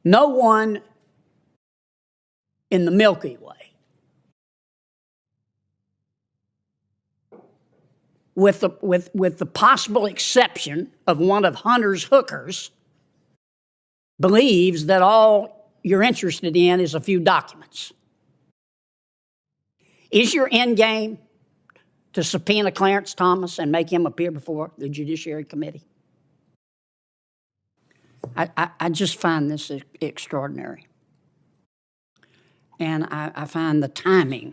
No one in the Milky Way, with the possible exception of one of Hunter's hookers, believes that all you're interested in is a few documents. Is your end game to subpoena Clarence Thomas and make him appear before the Judiciary Committee? I just find this extraordinary. And I find the timing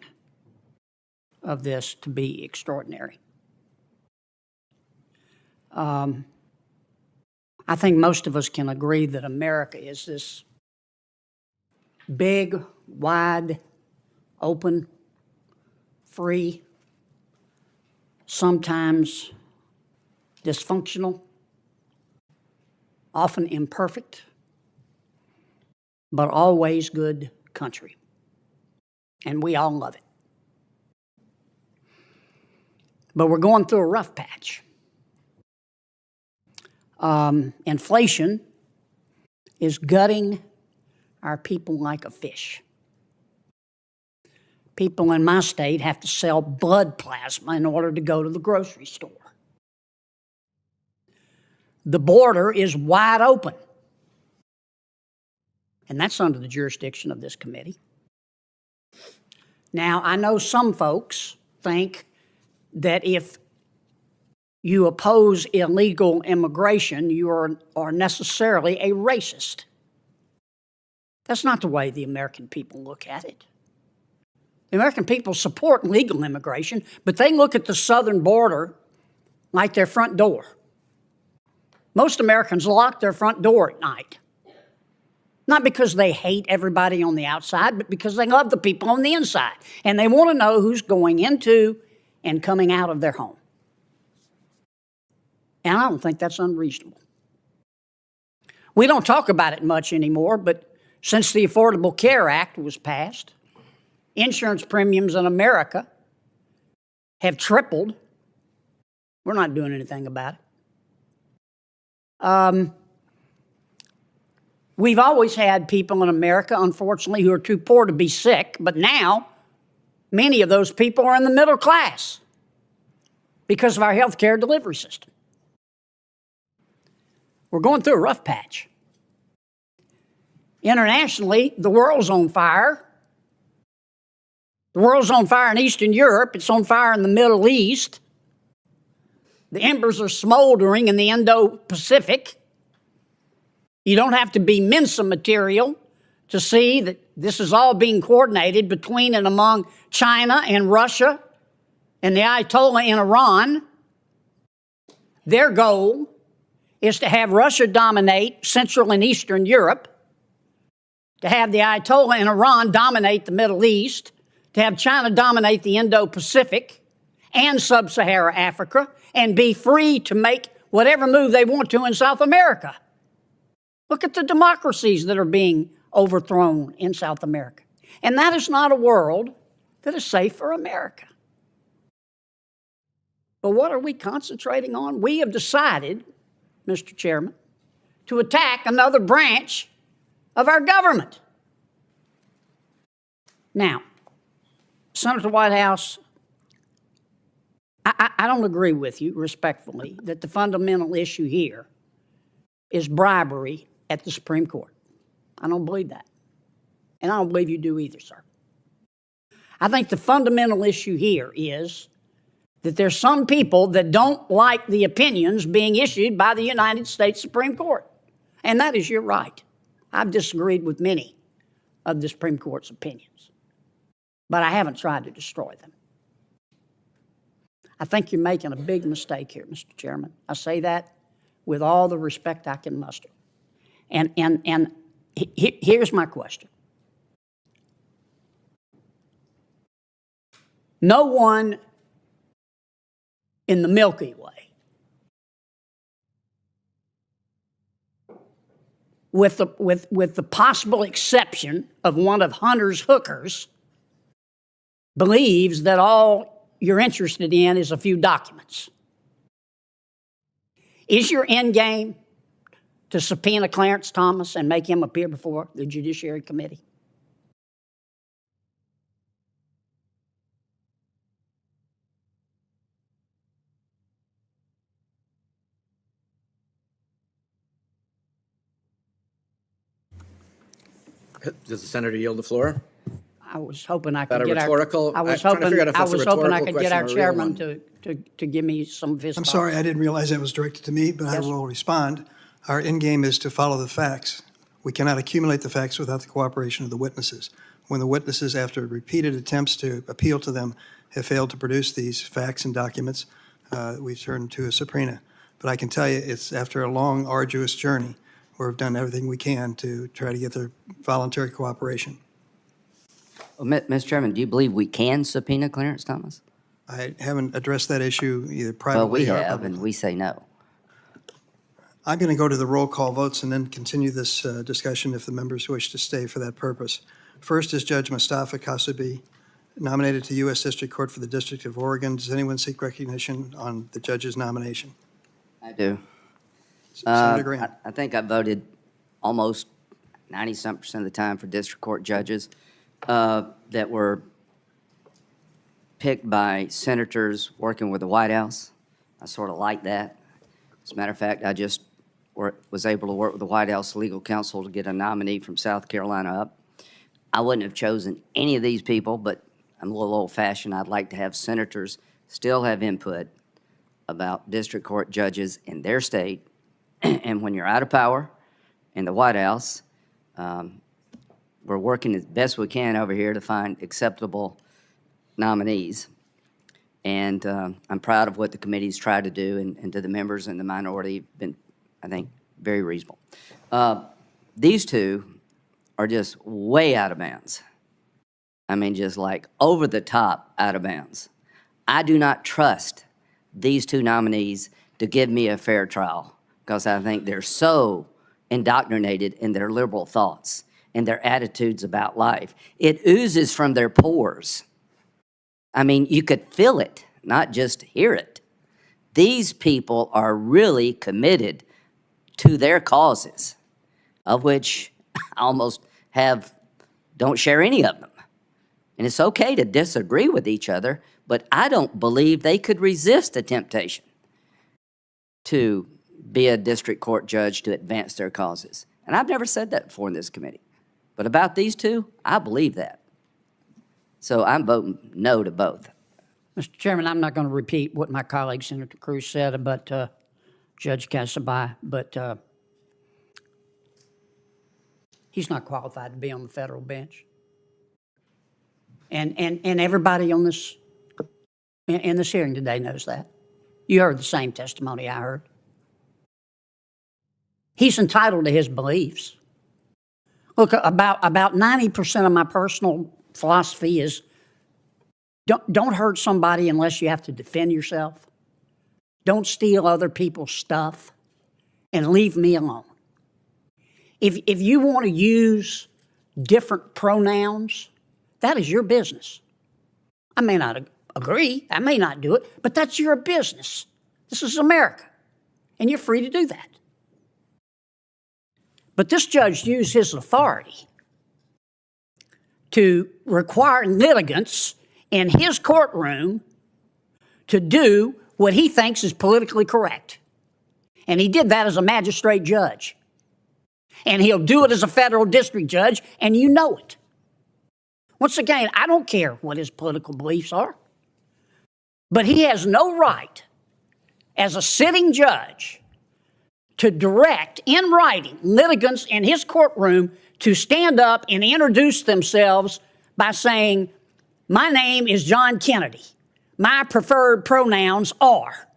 of this to be extraordinary. I think most of us can agree that America is this big, wide, open, free, sometimes dysfunctional, often imperfect, but always good country. And we all love it. But we're going through a rough patch. Inflation is gutting our people like a fish. People in my state have to sell blood plasma in order to go to the grocery store. The border is wide open. And that's under the jurisdiction of this committee. Now, I know some folks think that if you oppose illegal immigration, you are necessarily a racist. That's not the way the American people look at it. The American people support legal immigration, but they look at the southern border like their front door. Most Americans lock their front door at night. Not because they hate everybody on the outside, but because they love the people on the inside. And they want to know who's going into and coming out of their home. And I don't think that's unreasonable. We don't talk about it much anymore, but since the Affordable Care Act was passed, insurance premiums in America have tripled. We're not doing anything about it. We've always had people in America, unfortunately, who are too poor to be sick, but now many of those people are in the middle class because of our health care delivery system. We're going through a rough patch. Internationally, the world's on fire. The world's on fire in Eastern Europe. It's on fire in the Middle East. The embers are smoldering in the Indo-Pacific. You don't have to be Mensa material to see that this is all being coordinated between and among China and Russia and the Ayatollah in Iran. Their goal is to have Russia dominate Central and Eastern Europe, to have the Ayatollah in Iran dominate the Middle East, to have China dominate the Indo-Pacific and Sub-Saharan Africa, and be free to make whatever move they want to in South America. Look at the democracies that are being overthrown in South America. And that is not a world that is safe for America. But what are we concentrating on? We have decided, Mr. Chairman, to attack another branch of our government. Now, Senator Whitehouse, I don't agree with you, respectfully, that the fundamental issue here is bribery at the Supreme Court. I don't believe that. And I don't believe you do either, sir. I think the fundamental issue here is that there's some people that don't like the opinions being issued by the United States Supreme Court. And that is your right. I've disagreed with many of the Supreme Court's opinions, but I haven't tried to destroy them. I think you're making a big mistake here, Mr. Chairman. I say that with all the respect I can muster. And here's my question. No one in the Milky Way, with the possible exception of one of Hunter's hookers, believes that all you're interested in is a few documents. Is your end game to subpoena Clarence Thomas and make him appear before the Judiciary Committee? Does the senator yield the floor? I was hoping I That could a get rhetorical? our. I was I'm trying to figure out if hoping. I that's a was hoping I rhetorical could get our question or a real chairman one. to give me some of his I'm thoughts. sorry, I didn't realize that was directed to me, but I Yes. will respond. Our end game is to follow the facts. We cannot accumulate the facts without the cooperation of the witnesses. When the witnesses, after repeated attempts to appeal to them, have failed to produce these facts and documents, we've turned to a subpoena. But I can tell you, it's after a long, arduous journey where we've done everything we can to try to get their voluntary cooperation. Well, Mr. Chairman, do you believe we can subpoena Clarence Thomas? I haven't addressed that issue either Well, privately we or have, publicly. and we say no. I'm going to go to the roll call votes and then continue this discussion if the members wish to stay for that purpose. First is Judge Mustafa Kasubi, nominated to U.S. District Court for the District of Oregon. Does anyone seek recognition on the judge's nomination? I do. Senator Graham. I think I voted almost 90-some% of the time for district court judges that were picked by senators working with the White House. I sort of like that. As a matter of fact, I just was able to work with the White House legal counsel to get a nominee from South Carolina up. I wouldn't have chosen any of these people, but I'm a little old-fashioned. I'd like to have senators still have input about district court judges in their state. And when you're out of power in the White House, we're working as best we can over here to find acceptable nominees. And I'm proud of what the committee's tried to do, and to the members in the minority, been, I think, very reasonable. These two are just way out of bounds. I mean, just like over the top out of bounds. I do not trust these two nominees to give me a fair trial because I think they're so indoctrinated in their liberal thoughts and their attitudes about life. It oozes from their pores. I mean, you could feel it, not just hear it. These people are really committed to their causes, of which I almost don't share any of them. And it's okay to disagree with each other, but I don't believe they could resist the temptation to be a district court judge to advance their causes. And I've never said that before in this committee. But about these two, I believe that. So I'm voting no to both. Mr. Chairman, I'm not going to repeat what my colleague Senator Cruz said about Judge Kasubi, but he's not qualified to be on the federal bench. And everybody on this in this hearing today knows that. You heard the same testimony I heard. He's entitled to his beliefs. Look, about 90% of my personal philosophy is don't hurt somebody unless you have to defend yourself. Don't steal other people's stuff, and leave me alone. If you want to use different pronouns, that is your business. I may not agree, I may not do it, but that's your business. This is America, and you're free to do that. But this judge used his authority to require litigants in his courtroom to do what he thinks is politically correct. And he did that as a magistrate judge. And he'll do it as a federal district judge, and you know it. Once again, I don't care what his political beliefs are, but he has no right as a sitting judge to direct in writing litigants in his courtroom to stand up and introduce themselves by saying, "My name is John Kennedy. My preferred pronouns are."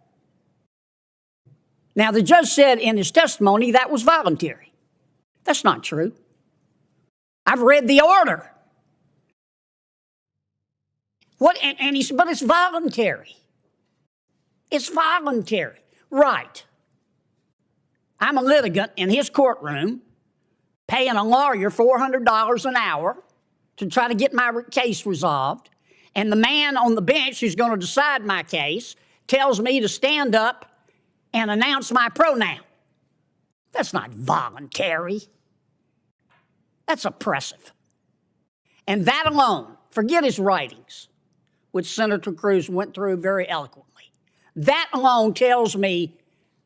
Now, the judge said in his testimony that was voluntary. That's not true. I've read the order. And he said, but it's voluntary. It's voluntary. Right. I'm a litigant in his courtroom paying a lawyer $400 an hour to try to get my case resolved. And the man on the bench who's going to decide my case tells me to stand up and announce my pronoun. That's not voluntary. That's oppressive. And that alone, forget his writings, which Senator Cruz went through very eloquently. That alone tells me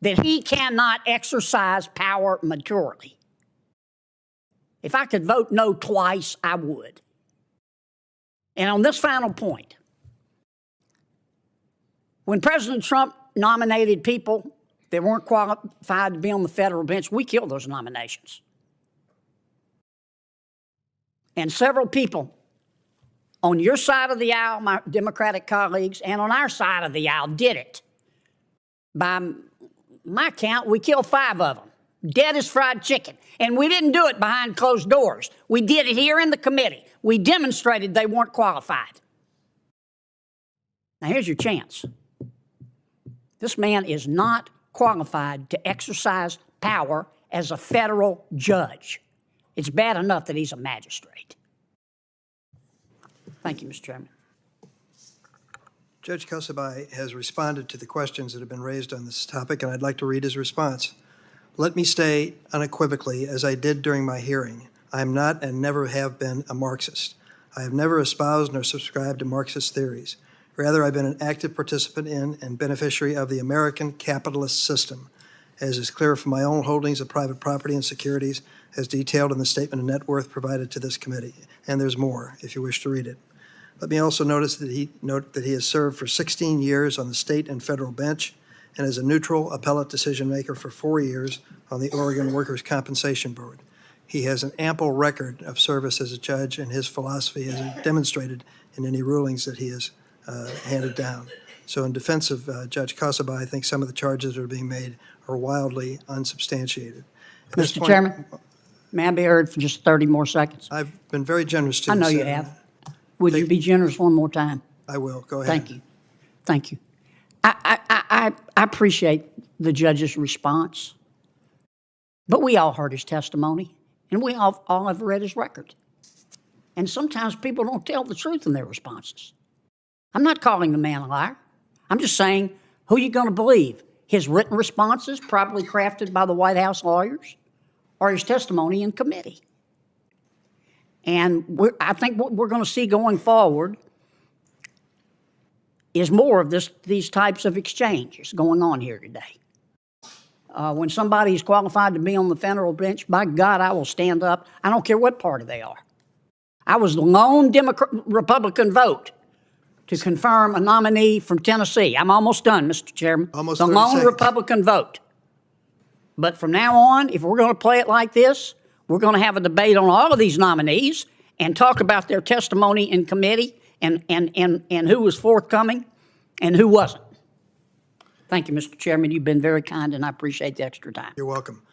that he cannot exercise power maturely. If I could vote no twice, I would. And on this final point, when President Trump nominated people that weren't qualified to be on the federal bench, we killed those nominations. And several people on your side of the aisle, my Democratic colleagues, and on our side of the aisle did it. By my count, we killed 5 of them. Dead as fried chicken. And we didn't do it behind closed doors. We did it here in the committee. We demonstrated they weren't qualified. Now here's your chance. This man is not qualified to exercise power as a federal judge. It's bad enough that he's a magistrate. Thank you, Mr. Chairman. Judge Kasabai has responded to the questions that have been raised on this topic, and I'd like to read his response. Let me state unequivocally, as I did during my hearing, I am not and never have been a Marxist. I have never espoused nor subscribed to Marxist theories. Rather, I've been an active participant in and beneficiary of the American capitalist system, as is clear from my own holdings of private property and securities, as detailed in the statement of net worth provided to this committee. And there's more, if you wish to read it. Let me also note that he has served for 16 years on the state and federal bench, and as a neutral appellate decision maker for 4 years on the Oregon Workers' Compensation Board. He has an ample record of service as a judge, and his philosophy is demonstrated in any rulings that he has handed down. So in defense of Judge Kasabai, I think some of the charges that are being made are wildly unsubstantiated. At this Mr. point, Chairman, may I be heard for just 30 more seconds? I've been very generous to I the know you Senate. have. Would you be generous one more time? I will. Go ahead. Thank you. Thank you. I appreciate the judge's response, but we all heard his testimony, and we all have read his record. And sometimes people don't tell the truth in their responses. I'm not calling the man a liar. I'm just saying, who are you going to believe? His written responses, probably crafted by the White House lawyers, or his testimony in committee? And I think what we're going to see going forward is more of these types of exchanges going on here today. When somebody is qualified to be on the federal bench, by God, I will stand up. I don't care what party they are. I was the lone Republican vote to confirm a nominee from Tennessee. I'm almost done, Mr. Chairman. Almost the 30 lone seconds. Republican vote. But from now on, if we're going to play it like this, we're going to have a debate on all of these nominees and talk about their testimony in committee and who was forthcoming and who wasn't. Thank you, Mr. Chairman. You've been very kind, and I appreciate the extra time. You're welcome.